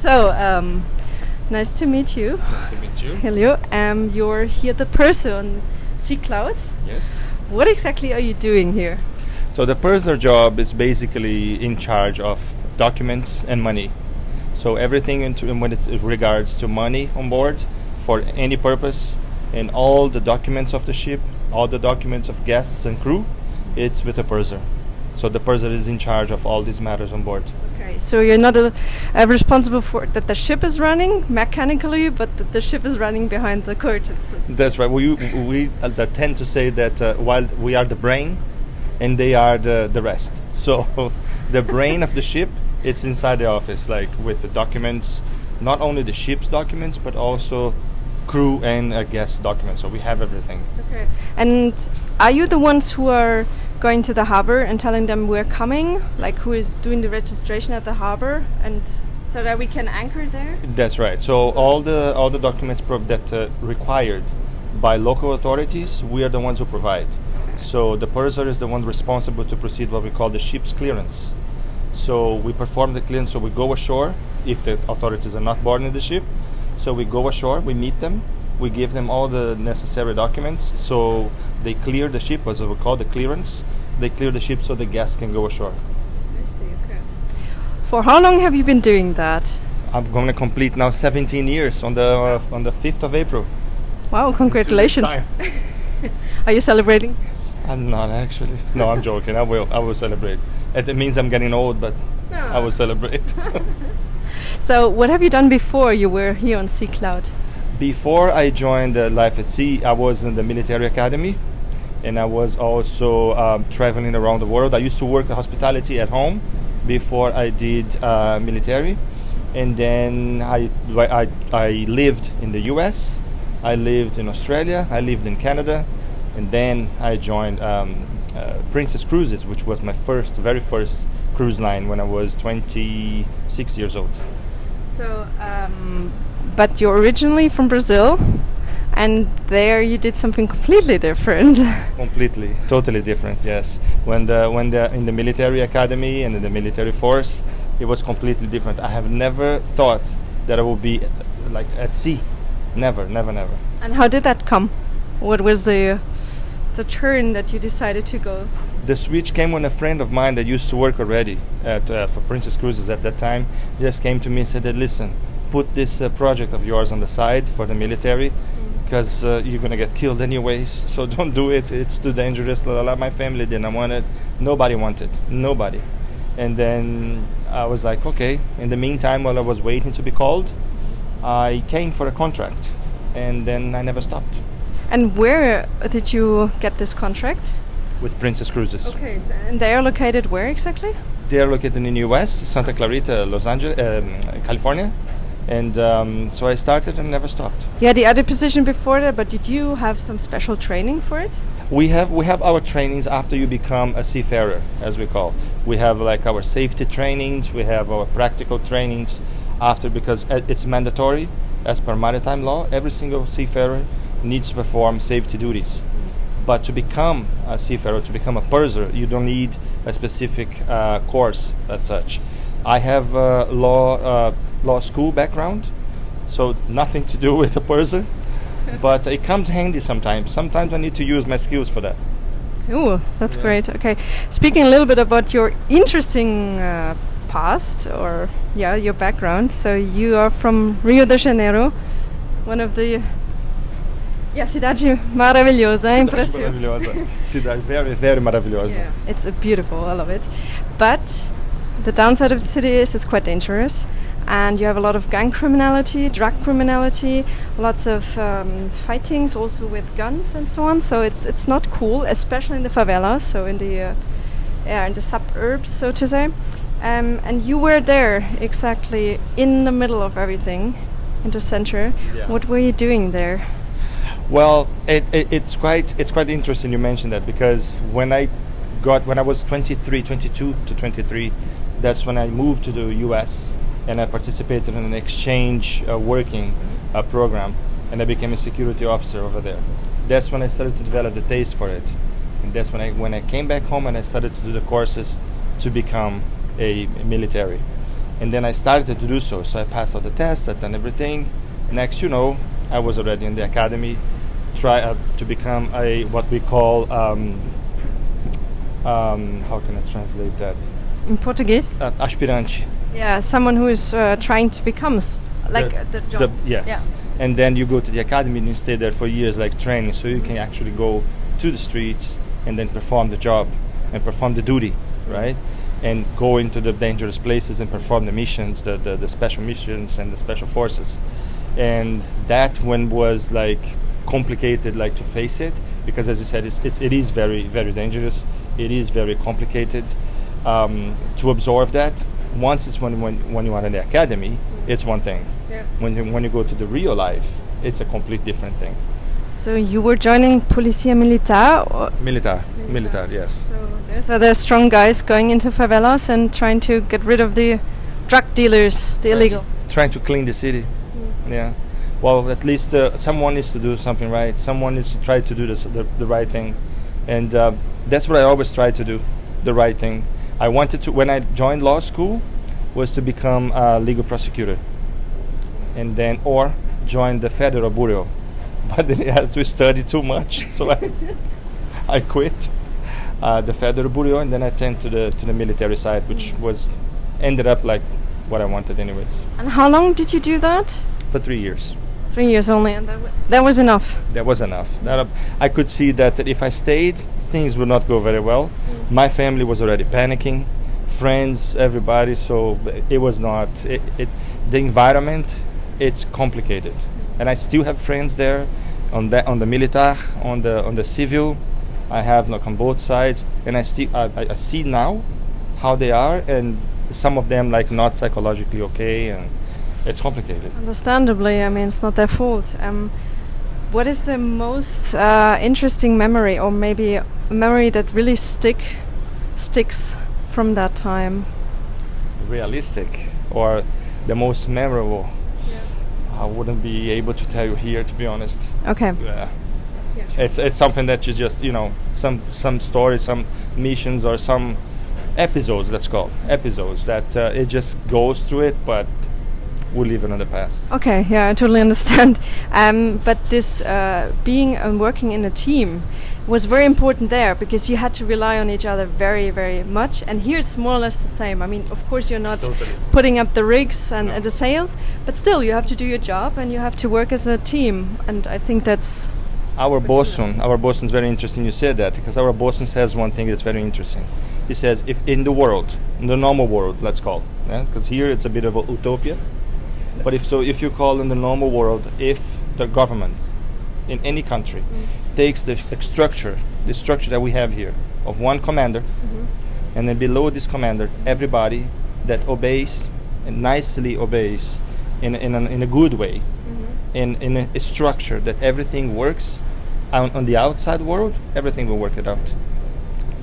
So, nice to meet you, Nice to meet you. Helio. You're here the purser on Sea Cloud. Yes. What exactly are you doing here? So the purser job is basically in charge of documents and money. So everything when it regards to money on board for any purpose, and all the documents of the ship, all the documents of guests and crew, it's with the purser. So the purser is in charge of all these matters on board. Okay, so you're not responsible for that the ship is running mechanically, but that the ship is running behind the curtains. So to say. That's right. We tend to say that while we are the brain, and they are the rest. So the brain of the ship, it's inside the office, like with the documents, not only the ship's documents, but also crew and guest documents. So we have everything. Okay. And are you the ones who are going to the harbor and telling them we're coming? Like who is doing the registration at the harbor, and so that we can anchor there? That's right. So all the documents that required by local authorities, we are the ones who provide. So the purser is the one responsible to proceed what we call the ship's clearance. So we perform the clearance. So we go ashore if the authorities are not boarding the ship. So we go ashore, we meet them, we give them all the necessary documents. So they clear the ship, as we call the clearance. They clear the ship so the guests can go ashore. I see. Okay. For how long have you been doing that? I'm going to complete now 17 years on the 5th of April. Wow! Congratulations. Are you celebrating? I'm not actually. No, I'm joking. I will celebrate. It means I'm getting old, but I will celebrate. So, what have you done before you were here on Sea Cloud? Before I joined Life at Sea, I was in the military academy, and I was also traveling around the world. I used to work in hospitality at home before I did military, and then I lived in the U.S., I lived in Australia, I lived in Canada, and then I joined Princess Cruises, which was my very first cruise line when I was 26 years old. So, but you're originally from Brazil, and there you did something completely different. Completely, totally different. Yes, when in the military academy and in the military force, it was completely different. I have never thought that I would be like at sea. Never. And how did that come? What was the turn that you decided to go? The switch came when a friend of mine that used to work already for Princess Cruises at that time just came to me and said that, listen, put this project of yours on the side for the military because you're going to get killed anyways, so don't do it. It's too dangerous. My family didn't want it. Nobody wanted. Nobody. And then I was like, okay. In the meantime, while I was waiting to be called, I came for a contract, and then I never stopped. And where did you get this contract? With Princess Cruises. Okay, so, and they are located where exactly? They are located in the U.S., Santa Clarita, Los Angeles, California, and so I started and never stopped. You had the other position before that, but did you have some special training for it? We have our trainings after you become a seafarer, as we call. We have like our safety trainings, we have our practical trainings after, because it's mandatory as per maritime law. Every single seafarer needs to perform safety duties. But to become a seafarer, to become a purser, you don't need a specific course as such. I have law school background, so nothing to do with a purser, but it comes handy sometimes. Sometimes I need to use my skills for that. Cool, that's great. Okay, speaking a little bit about your interesting past, or your background. So you are from Rio de Janeiro, one of the cidade maravilhosa, Maravilhosa. Cidade very, very maravilhosa. Yeah, it's beautiful. I love it. But the downside of the city is it's quite dangerous, and you have a lot of gang criminality, drug criminality, lots of fightings, also with guns and so on. So it's not cool, especially in the favelas, so in the suburbs, so to say. And you were there exactly in the middle of everything, in the center. Yeah. What were you doing there? Well, it's quite interesting you mentioned that, because when I was 22 to 23, that's when I moved to the US and I participated in an exchange working program, and I became a security officer over there. That's when I started to develop the taste for it, and that's when I came back home and I started to do the courses to become a military. And then I started to do so. So I passed all the tests, I'd done everything. Next, I was already in the academy, try to become a what we call how can I translate that? In Portuguese? Aspirante. Yeah, someone who is trying to become the job. Yes. Yeah. And then you go to the academy and you stay there for years, like training, so you can actually go to the streets and then perform the job and perform the duty, right? And go into the dangerous places and perform the missions, the special missions and the special forces. And that one was like complicated, like to face it, because as you said, it is very, very dangerous. It is very complicated to absorb that. Once it's when you are in the academy, it's one thing. Yeah. When you go to the real life, it's a complete different thing. So you were joining Polícia Militar? Militar, yes. So there's strong guys going into favelas and trying to get rid of the drug dealers, the illegal. Trying to clean the city. Yeah. Well, at least someone needs to do something right. Someone needs to try to do the right thing. And that's what I always try to do, the right thing. I wanted to, when I joined law school, was to become a legal prosecutor. And then, or join the federal bureau. But then I had to study too much, so I quit the federal bureau, and then I turned to the military side, which ended up like what I wanted anyways. And how long did you do that? For 3 years. 3 years only, and that was enough. That was enough. I could see that if I stayed, things would not go very well. My family was already panicking, friends, everybody. So it was not. The environment, it's complicated, and I still have friends there, on the militar, on the civil. I have on both sides, and I see now how they are, and some of them like not psychologically okay, and it's complicated. Understandably, I mean, it's not their fault. What is the most interesting memory, or maybe a memory that really sticks from that time? Realistic, or the most memorable? Yeah. I wouldn't be able to tell you here, to be honest. Okay. Yeah. Sure. It's something that you just some stories, some missions, or some episodes. Let's call episodes that it just goes through it, but we'll leave it in the past. Okay, yeah, I totally understand. But this being and working in a team was very important there, because you had to rely on each other very, very much. And here it's more or less the same. I mean, of course, you're not putting up the rigs and the sails, but still you have to do your job and you have to work as a team. And I think that's... Our bosun is very interesting you said that, because our bosun says one thing that's very interesting. He says, if in the world, in the normal world, let's call, because here it's a bit of a utopia. But if you call in the normal world, if the government in any country takes the structure that we have here of one commander, and then below this commander, everybody that obeys and nicely obeys in a good way, in a structure that everything works on the outside world, everything will work it out.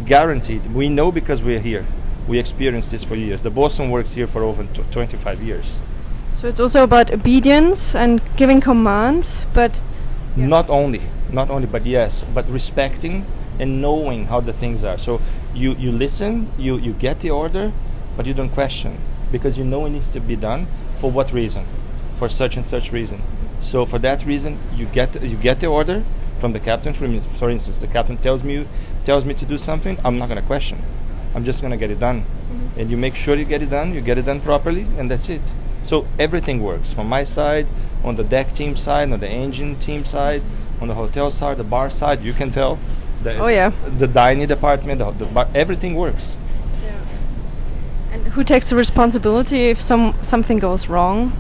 Guaranteed. We know because we're here. We experienced this for years. The bosun works here for over 25 years. So it's also about obedience and giving commands, but not only, but yes, but respecting and knowing how the things are. So you listen, you get the order, but you don't question, because you know it needs to be done for what reason, for such and such reason. So for that reason, you get the order from the captain. For instance, the captain tells me to do something. I'm not going to question. I'm just going to get it done, and you make sure you get it done properly, and that's it. So everything works from my side, on the deck team side, on the engine team side, on the hotel side, the bar side. You can tell. The dining department, the bar, everything works. Yeah. And who takes the responsibility if something goes wrong?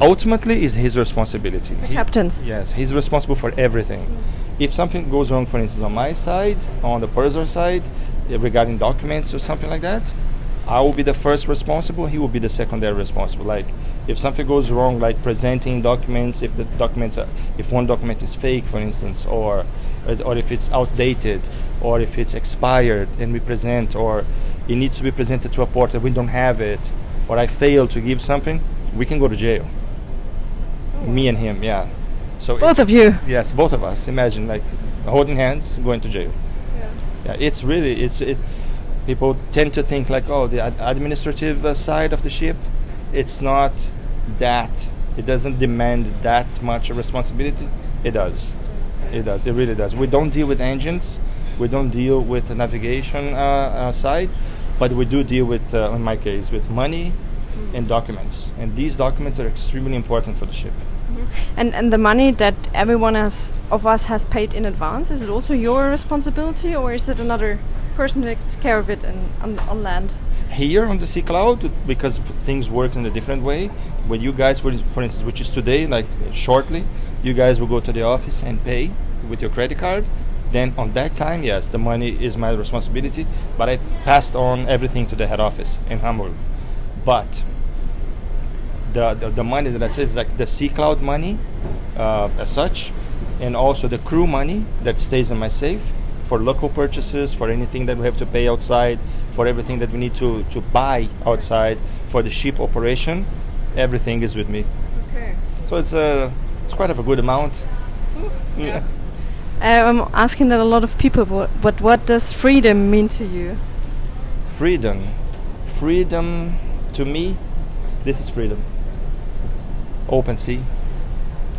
Ultimately, is his responsibility. The captain's. Yes, he's responsible for everything. If something goes wrong, for instance, on my side, on the purser side, regarding documents or something like that, I will be the first responsible, he will be the secondary responsible. Like if something goes wrong, like presenting documents, if one document is fake, for instance, or if it's outdated, or if it's expired and we present, or it needs to be presented to a port and we don't have it, or I fail to give something, we can go to jail. Me and him, yeah. So both of you? Yes, both of us. Imagine like holding hands, going to jail. Yeah, it's really People tend to think like, oh, the administrative side of the ship, it's not that. It doesn't demand that much responsibility. It does. It does. It really does. We don't deal with engines. We don't deal with the navigation side, but we do deal with, in my case, with money and documents. And these documents are extremely important for the ship. And the money that everyone of us has paid in advance, is it also your responsibility, or is it another person who takes care of it on land? Here on the Sea Cloud, because things work in a different way. When you guys, for instance, which is today, like shortly, you guys will go to the office and pay with your credit card. Then on that time, yes, the money is my responsibility, but I passed on everything to the head office in Hamburg. But the money that I say is like the Sea Cloud money as such, and also the crew money that stays in my safe for local purchases, for anything that we have to pay outside, for everything that we need to buy outside, for the ship operation, everything is with me. Okay. So it's quite of a good amount. Yeah. I'm asking that a lot of people, but what does freedom mean to you? Freedom to me, this is freedom. Open sea,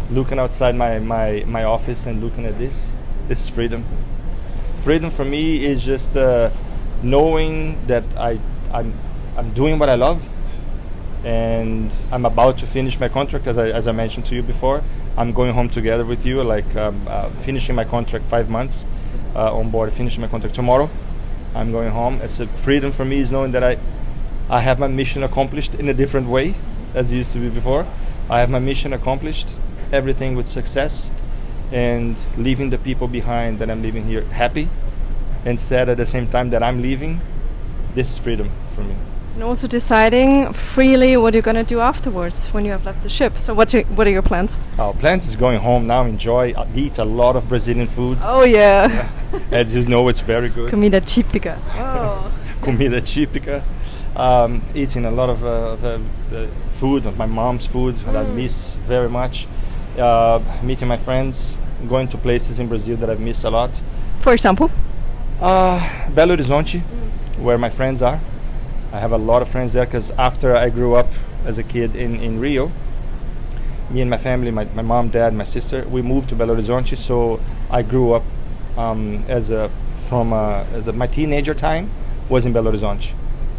looking outside my office and looking at this is freedom. Freedom for me is just knowing that I'm doing what I love, and I'm about to finish my contract, as I mentioned to you before. I'm going home together with you, like finishing my contract 5 months on board, finishing my contract tomorrow. I'm going home. It's a freedom for me is knowing that I have my mission accomplished in a different way as it used to be before. I have my mission accomplished, everything with success, and leaving the people behind that I'm leaving here happy and sad at the same time that I'm leaving. This is freedom for me. And also deciding freely what you're going to do afterwards when you have left the ship. So what are your plans? Our plans is going home now, enjoy, eat a lot of Brazilian food. Oh yeah. As you know, it's very good. Comida típica. Oh. Comida típica. Eating a lot of food, of my mom's food that I miss very much. Meeting my friends, going to places in Brazil that I've missed a lot. For example? Belo Horizonte, where my friends are. I have a lot of friends there because after I grew up as a kid in Rio, me and my family, my mom, dad, my sister, we moved to Belo Horizonte. So I grew up my teenager time was in Belo Horizonte.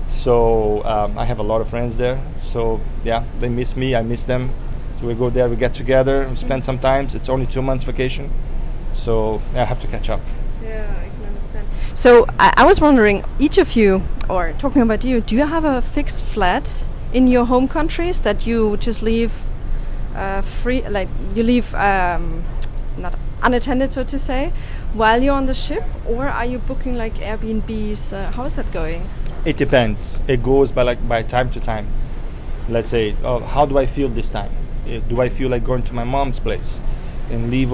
So I have a lot of friends there. So yeah, they miss me, I miss them. So we go there, we get together, we spend some time. It's only 2 months vacation. So I have to catch up. Yeah, I can understand. So I was wondering, each of you, or talking about you, do you have a fixed flat in your home countries that you just leave free, like you leave not unattended, so to say, while you're on the ship, or are you booking like Airbnbs? How is that going? It depends. It goes by time to time. Let's say, how do I feel this time? Do I feel like going to my mom's place and leave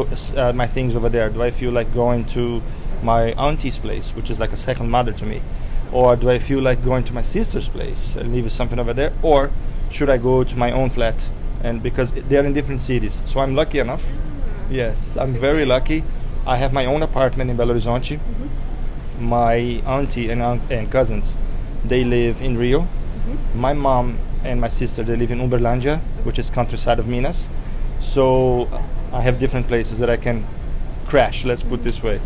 my things over there? Do I feel like going to my auntie's place, which is like a second mother to me? Or do I feel like going to my sister's place and leave something over there? Or should I go to my own flat? And because they're in different cities. So I'm lucky enough. Yes, I'm very lucky. I have my own apartment in Belo Horizonte. My auntie and cousins, they live in Rio. My mom and my sister, they live in Uberlândia, which is countryside of Minas. So I have different places that I can crash, let's put it this way.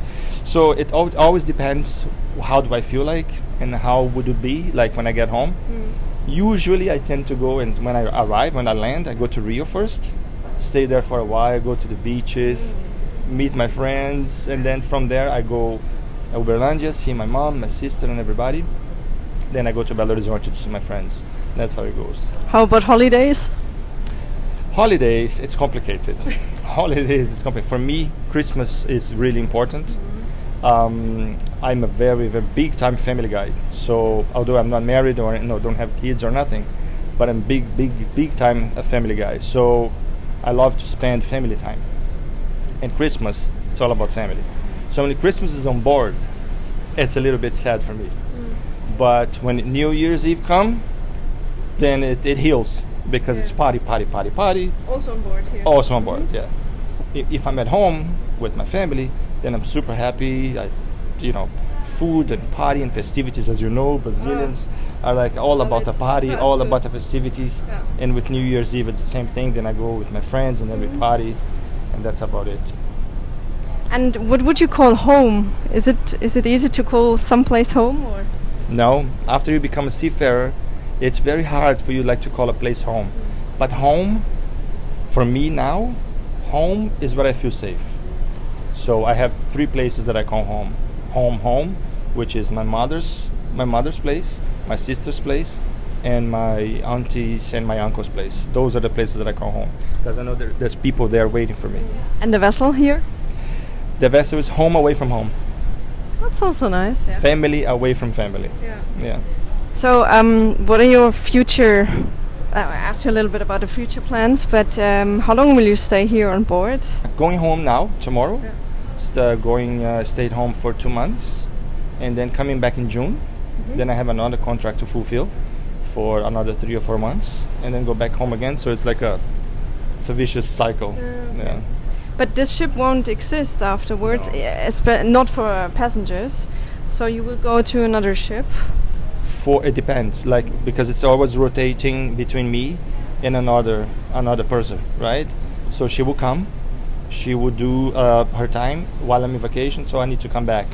So it always depends, how do I feel like and how would it be like when I get home. Usually I tend to go, and when I land, I go to Rio first, stay there for a while, go to the beaches, meet my friends, and then from there I go Uberlândia, see my mom, my sister and everybody. Then I go to Belo Horizonte to see my friends. That's how it goes. How about holidays? Holidays, it's complicated. Holidays, it's complicated. For me, Christmas is really important. I'm a very, very big time family guy. So although I'm not married or don't have kids or nothing, but I'm big time a family guy. So I love to spend family time. And Christmas, it's all about family. So when Christmas is on board, it's a little bit sad for me. But when New Year's Eve come, then it heals, because it's party. Also on board here. Also on board, yeah. If I'm at home with my family, then I'm super happy. food and party and festivities. As you know, Brazilians are like all Love about it. the party, That's all good. about the festivities. Yeah. And with New Year's Eve, it's the same thing. Then I go with my friends and then we party, and that's about it. And what would you call home? Is it easy to call someplace home, or? No, after you become a seafarer, it's very hard for you like to call a place home. But home, for me now, home is where I feel safe. So I have 3 places that I call home. Home, which is my mother's place, my sister's place, and my auntie's and my uncle's place. Those are the places that I call home, because I know there's people there waiting for me. And the vessel here? The vessel is home away from home, That's also nice. Yeah. family away from family. Yeah. Yeah. So, what are your future? I asked you a little bit about the future plans, but how long will you stay here on board? Going home now, tomorrow. Yeah. Stayed home for 2 months, and then coming back in June. Then I have another contract to fulfill for another 3 or 4 months, and then go back home again. So it's like it's a vicious cycle. Yeah. But this ship won't exist afterwards, No. not for passengers. So you will go to another ship. It depends, like, because it's always rotating between me and another person, right? So she will come, she will do her time while I'm in vacation, so I need to come back.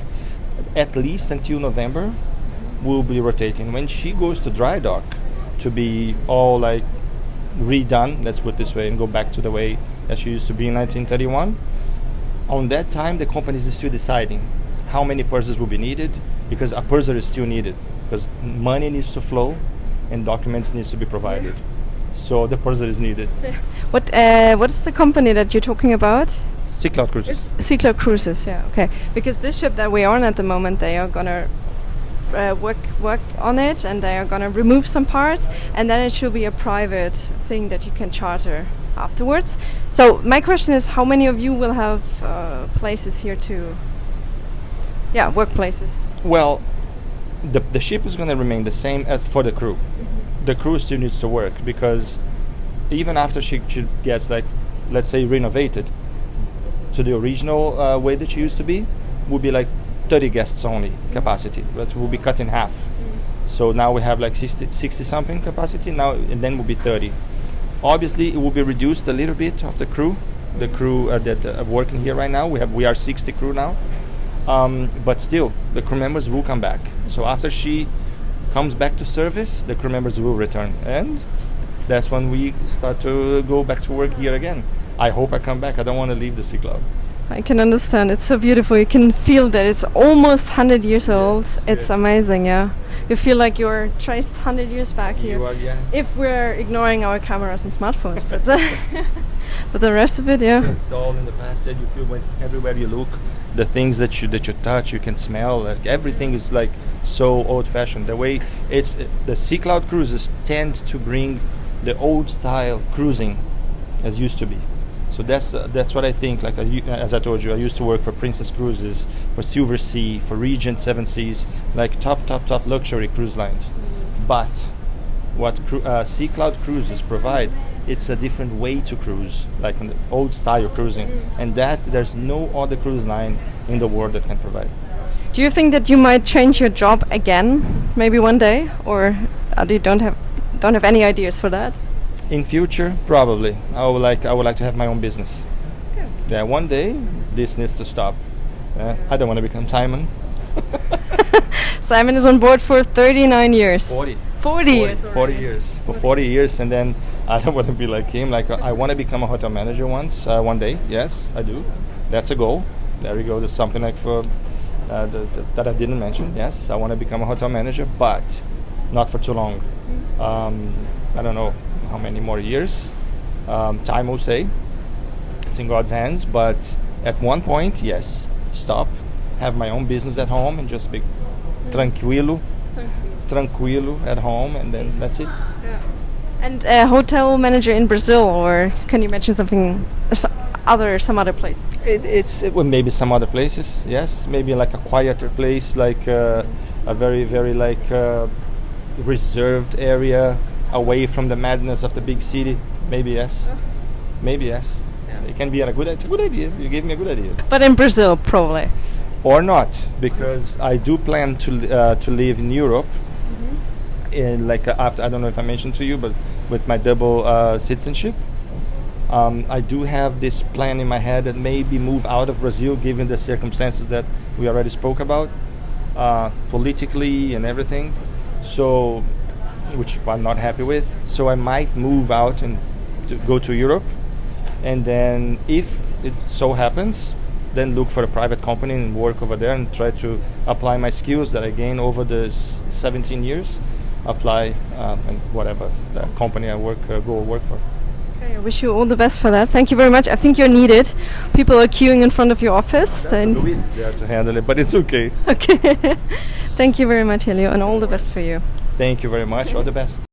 At least until November, we'll be rotating. When she goes to dry dock to be all like redone, let's put it this way, and go back to the way that she used to be in 1931, on that time the company is still deciding how many pursers will be needed, because a purser is still needed, because money needs to flow and documents needs to be provided. So the purser is needed. What is the company that you're talking about? Sea Cloud Cruises. Sea Cloud Cruises, yeah, okay. Because this ship that we are on at the moment, they are gonna work on it, and they are gonna remove some parts, and then it should be a private thing that you can charter afterwards. So my question is, how many of you will have places here to, workplaces? Well, the ship is going to remain the same as for the crew. The crew still needs to work, because even after she gets, like, let's say, renovated to the original way that she used to be, will be like 30 guests only capacity, but will be cut in half. So now we have like 60 something capacity now, and then will be 30. Obviously, it will be reduced a little bit of the crew that are working here right now. We are 60 crew now. But still, the crew members will come back. So after she comes back to service, the crew members will return. And that's when we start to go back to work here again. I hope I come back. I don't want to leave the Sea Cloud. I can understand. It's so beautiful. You can feel that it's almost 100 years old. It's yes. amazing, yeah. You feel like you're traced 100 years back here. You are, yeah. If we're ignoring our cameras and smartphones, but but the rest of it, yeah. It's all in the past. And you feel when everywhere you look, the things that you touch, you can smell. Like everything is like so old-fashioned. The way the Sea Cloud cruises tend to bring the old style cruising as used to be. So that's what I think. Like as I told you, I used to work for Princess Cruises, for Silver Sea, for Regent 7 Seas, like top luxury cruise lines. But what Sea Cloud Cruises provide, it's a different way to cruise, like an old style cruising, and that there's no other cruise line in the world that can provide. Do you think that you might change your job again, maybe one day, or you don't have any ideas for that? In future, probably. I would like to have my own business. Okay. Yeah, one day this needs to stop. I don't want to become Simon. Simon is on board for 39 years. 40 years. 40 years. For 40 years, and then I don't want to be like him. Like I want to become a hotel manager one day. Yes, I do. That's a goal. There we go. There's something like for that I didn't mention. Yes, I want to become a hotel manager, but not for too long. I don't know how many more years. Time will say. It's in God's hands. But at one point, yes, stop, have my own business at home, and just be tranquilo at home, and then that's it. Yeah. And hotel manager in Brazil, or can you mention something, some other places? Well, maybe some other places. Yes, maybe like a quieter place, like a very very like reserved area, away from the madness of the big city. Maybe yes. Maybe yes. Yeah. It can be it's a good idea. You gave me a good idea. But in Brazil, probably. or not, because I do plan to live in Europe. In after, I don't know if I mentioned to you, but with my double citizenship, I do have this plan in my head that maybe move out of Brazil, given the circumstances that we already spoke about, politically and everything. So, which I'm not happy with. So I might move out and go to Europe, and then if it so happens, then look for a private company and work over there and try to apply my skills that I gained over the 17 years. Apply and whatever the company I go work for. Okay, I wish you all the best for that. Thank you very much. I think you're needed. People are queuing in front of your office. Luis is there to handle it, but it's okay. Okay. Thank you very much, Helio, and all the best for you. Thank you very much. All the best.